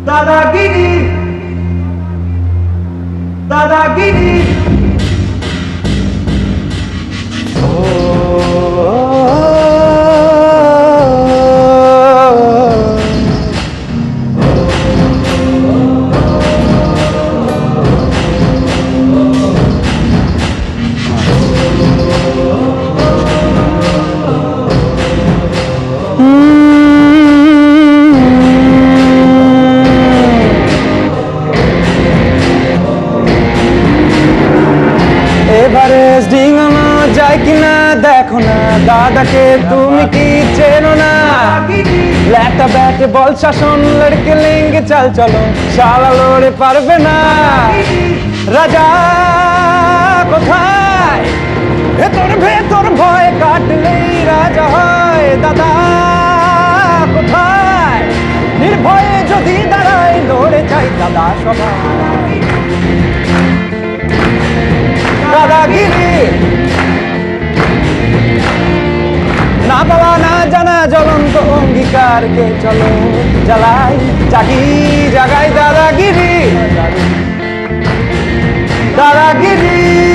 দাদাগিরি দাদাগিরি Everest ডিঙানো যায় কিনা দেখো না, দাদাকে তুমি কি চেনো না? ল্যাটা ব্যাটে বল শাসন, লড়কে লেঙ্গে চাল চলো, শালা লড়ে পারবে না। রাজা কোথায়? ভেতর ভেতর ভয় কাটলেই রাজা হয়। দাদা কোথায়? নির্ভয়ে যদি দাঁড়ায়, লড়ে চাই দাদা সবাই। দাদাগিরি না পাওয়া না জানা জ্বলন্ত অঙ্গীকারকে চলো জ্বালাই, জাগি জাগাই দাদাগিরি দাদাগিরি।